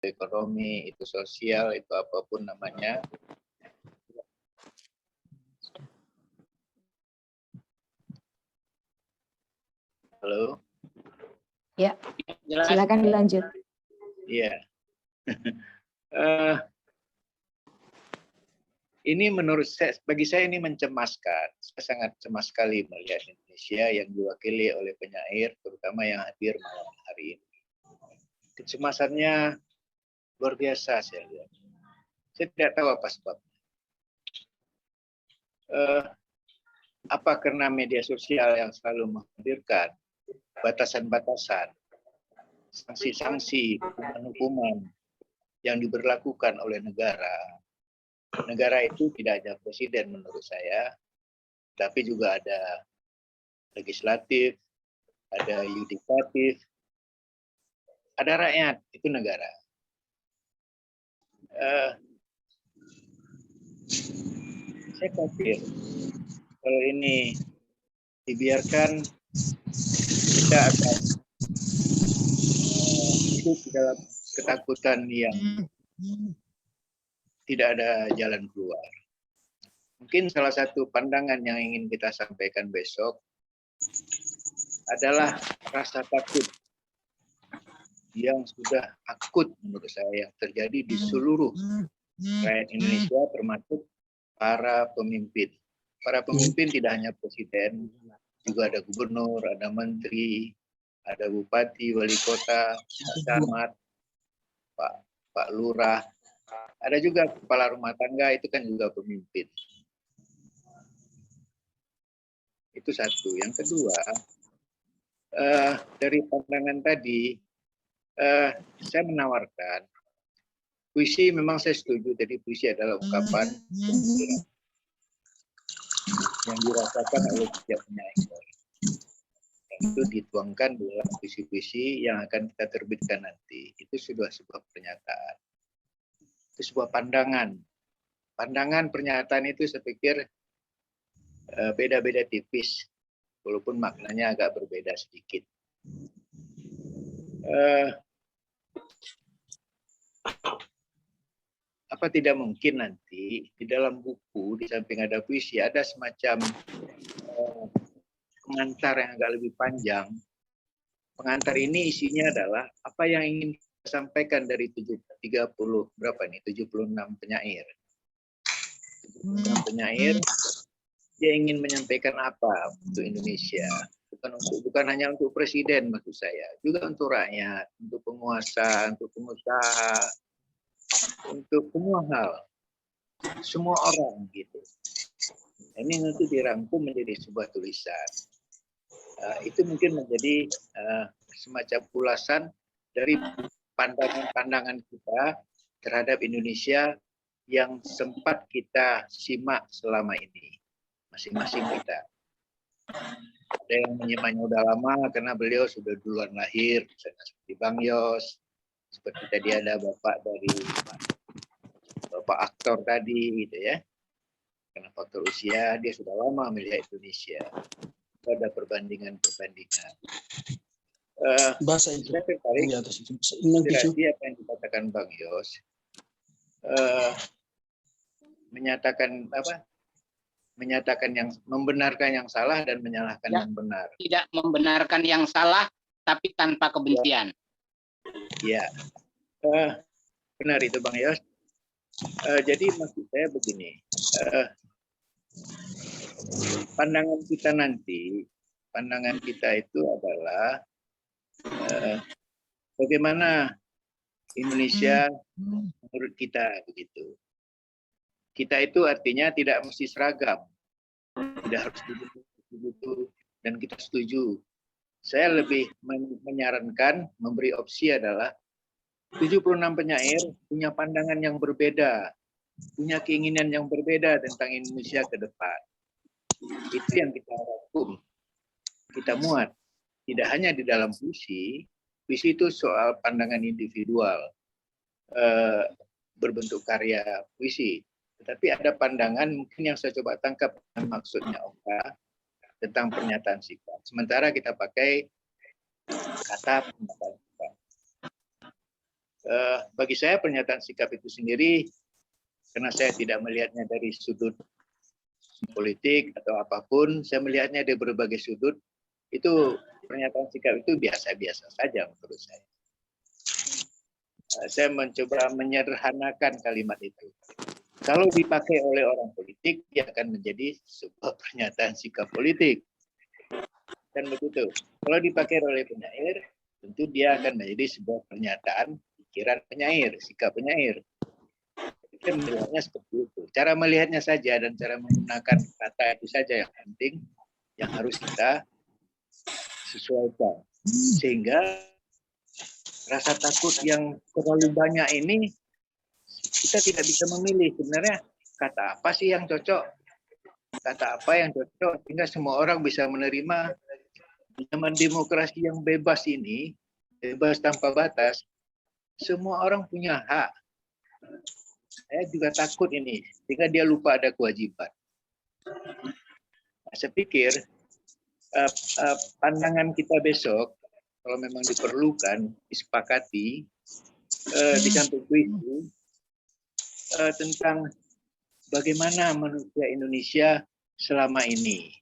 ekonomi, itu sosial, itu apapun namanya. Halo? Ya, silakan dilanjut. Iya. Ini menurut saya, bagi saya ini mencemaskan. Saya sangat cemas sekali melihat Indonesia yang diwakili oleh penyair, terutama yang hadir malam hari ini. Kecemasannya luar biasa saya lihat. Saya tidak tahu apa sebabnya. Apa karena media sosial yang selalu menghadirkan batasan-batasan, sanksi-sanksi, hukuman-hukuman yang diberlakukan oleh negara. Negara itu tidak hanya presiden menurut saya, tapi juga ada legislatif, ada yudikatif, ada rakyat, itu negara. Saya khawatir kalau ini dibiarkan, kita akan hidup dalam ketakutan yang tidak ada jalan keluar. Mungkin salah satu pandangan yang ingin kita sampaikan besok adalah rasa takut yang sudah akut menurut saya yang terjadi di seluruh rakyat Indonesia, termasuk para pemimpin. Para pemimpin tidak hanya presiden, juga ada gubernur, ada menteri, ada bupati, wali kota, Pak Camat, Pak Lurah, ada juga kepala rumah tangga, itu kan juga pemimpin. Itu satu. Yang kedua, dari pandangan tadi, saya menawarkan, puisi memang saya setuju, jadi puisi adalah ungkapan yang dirasakan oleh setiap penyair. Itu dituangkan dalam puisi-puisi yang akan kita terbitkan nanti. Itu sudah sebuah pernyataan. Itu sebuah pandangan. Pandangan pernyataan itu saya pikir beda-beda tipis, walaupun maknanya agak berbeda sedikit. Apa tidak mungkin nanti di dalam buku, di samping ada puisi, ada semacam pengantar yang agak lebih panjang. Pengantar ini isinya adalah apa yang ingin kita sampaikan dari 76 penyair. 76 penyair, dia ingin menyampaikan apa untuk Indonesia. Bukan hanya untuk presiden maksud saya, juga untuk rakyat, untuk penguasa, untuk pengusaha, untuk semua hal, semua orang gitu. Ini nanti dirangkum menjadi sebuah tulisan. Itu mungkin menjadi semacam ulasan dari pandangan-pandangan kita terhadap Indonesia yang sempat kita simak selama ini, masing-masing kita. Ada yang menyimaknya udah lama karena beliau sudah duluan lahir, misalnya seperti Bang Yos, seperti tadi ada Bapak dari Bapak aktor tadi, gitu ya. Karena faktor usia, dia sudah lama melihat Indonesia. Ada perbandingan-perbandingan. Bahasa itu. Saya tertarik inspirasi apa yang dikatakan Bang Yos. Menyatakan apa? Menyatakan yang membenarkan yang salah dan menyalahkan yang benar. Tidak membenarkan yang salah, tapi tanpa kebencian. Ya, benar itu Bang Yos. Jadi maksud saya begini, pandangan kita nanti, pandangan kita itu adalah bagaimana Indonesia menurut kita begitu. Kita itu artinya tidak mesti seragam, tidak harus begitu dan kita setuju. Saya lebih menyarankan, memberi opsi adalah 76 penyair punya pandangan yang berbeda, punya keinginan yang berbeda tentang Indonesia ke depan. Itu yang kita rangkum, kita muat. Tidak hanya di dalam puisi, puisi itu soal pandangan individual, berbentuk karya puisi. Tetapi ada pandangan mungkin yang saya coba tangkap maksudnya Oka tentang pernyataan sikap. Sementara kita pakai kata pernyataan sikap. Bagi saya pernyataan sikap itu sendiri, karena saya tidak melihatnya dari sudut politik atau apapun, saya melihatnya dari berbagai sudut, itu pernyataan sikap itu biasa-biasa saja menurut saya. Saya mencoba menyederhanakan kalimat itu. Kalau dipakai oleh orang politik, dia akan menjadi sebuah pernyataan sikap politik. Kan begitu. Kalau dipakai oleh penyair, tentu dia akan menjadi sebuah pernyataan pikiran penyair, sikap penyair. Kita melihatnya seperti itu. Cara melihatnya saja dan cara menggunakan kata itu saja yang penting, yang harus kita sesuaikan. Sehingga rasa takut yang terlalu banyak ini, kita tidak bisa memilih sebenarnya kata apa sih yang cocok, kata apa yang cocok, sehingga semua orang bisa menerima. Di zaman demokrasi yang bebas ini, bebas tanpa batas, semua orang punya hak. Saya juga takut ini, sehingga dia lupa ada kewajiban. Saya pikir pandangan kita besok, kalau memang diperlukan, disepakati, di kantor itu, tentang bagaimana manusia Indonesia selama ini.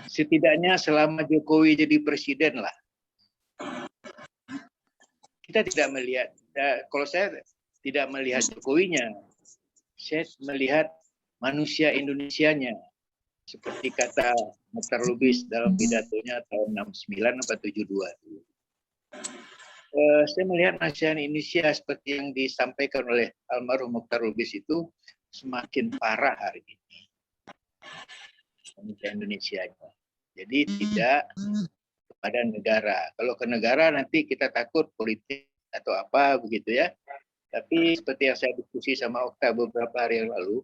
Setidaknya selama Jokowi jadi presiden lah. Kita tidak melihat, kalau saya tidak melihat Jokowinya, saya melihat manusia Indonesianya. Seperti kata Mokhtar Lubis dalam pidatonya tahun 69 atau 72. Saya melihat manusia Indonesia seperti yang disampaikan oleh almarhum Mokhtar Lubis itu semakin parah hari ini. Manusia Indonesia. Jadi tidak kepada negara. Kalau ke negara nanti kita takut politik atau apa begitu ya. Tapi seperti yang saya diskusi sama Okta beberapa hari yang lalu,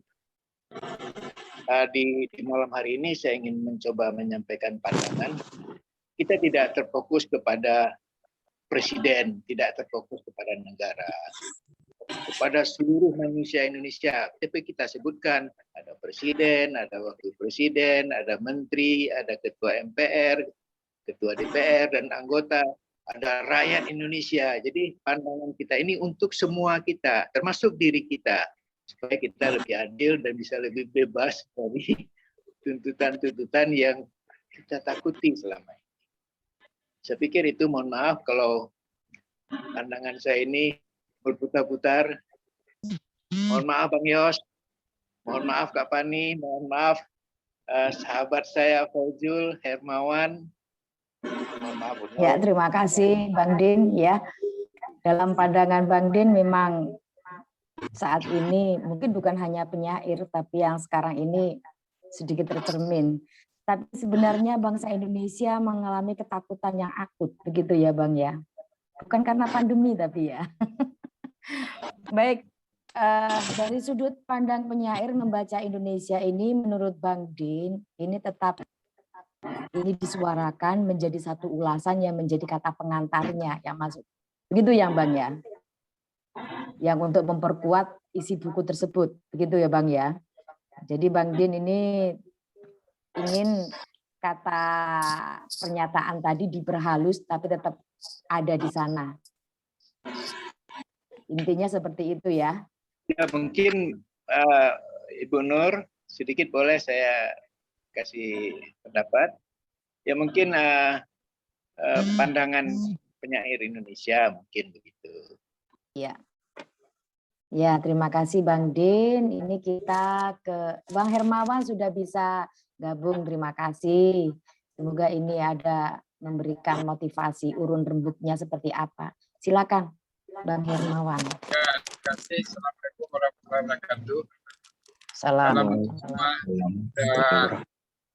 di malam hari ini saya ingin mencoba menyampaikan pandangan. Kita tidak terfokus kepada presiden, tidak terfokus kepada negara. Kepada seluruh manusia Indonesia, tapi kita sebutkan ada presiden, ada wakil presiden, ada menteri, ada ketua MPR, ketua DPR dan anggota, ada rakyat Indonesia. Jadi pandangan kita ini untuk semua kita, termasuk diri kita, supaya kita lebih adil dan bisa lebih bebas dari tuntutan-tuntutan yang kita takuti selama ini. Saya pikir itu, mohon maaf kalau pandangan saya ini berputar-putar. Mohon maaf Bang Yos, mohon maaf Kak Pani, mohon maaf sahabat saya Fauzul Hermawan. Mohon maaf. Ya, terima kasih Bang Din ya. Dalam pandangan Bang Din memang saat ini mungkin bukan hanya penyair, tapi yang sekarang ini sedikit tercermin. Tapi sebenarnya bangsa Indonesia mengalami ketakutan yang akut, begitu ya Bang ya. Bukan karena pandemi tapi ya. Baik, dari sudut pandang penyair membaca Indonesia ini menurut Bang Din, ini tetap ini disuarakan menjadi satu ulasan yang menjadi kata pengantarnya yang masuk. Begitu ya Bang ya? Yang untuk memperkuat isi buku tersebut. Begitu ya Bang ya? Jadi Bang Din ini ingin kata pernyataan tadi diperhalus tapi tetap ada di sana. Intinya seperti itu ya. Ya mungkin Ibu Nur, sedikit boleh saya kasih pendapat. Ya mungkin pandangan penyair Indonesia mungkin begitu. Ya. Ya, terima kasih Bang Din. Ini kita ke Bang Hermawan sudah bisa gabung. Terima kasih. Semoga ini ada memberikan motivasi urun rembuknya seperti apa. Silakan Bang Hermawan. Ya, terima kasih. Assalamualaikum warahmatullahi wabarakatuh. Assalamualaikum.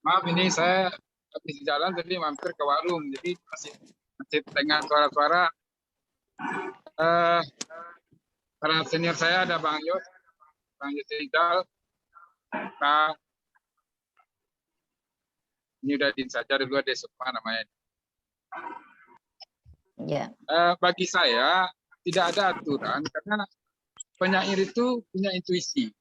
Maaf ini saya habis jalan tadi mampir ke warung, jadi masih dengan suara-suara. Para senior saya ada Bang Yos Iqbal, ini udah din saja dulu ada Sukma namanya. Ya. Bagi saya tidak ada aturan karena penyair itu punya intuisi.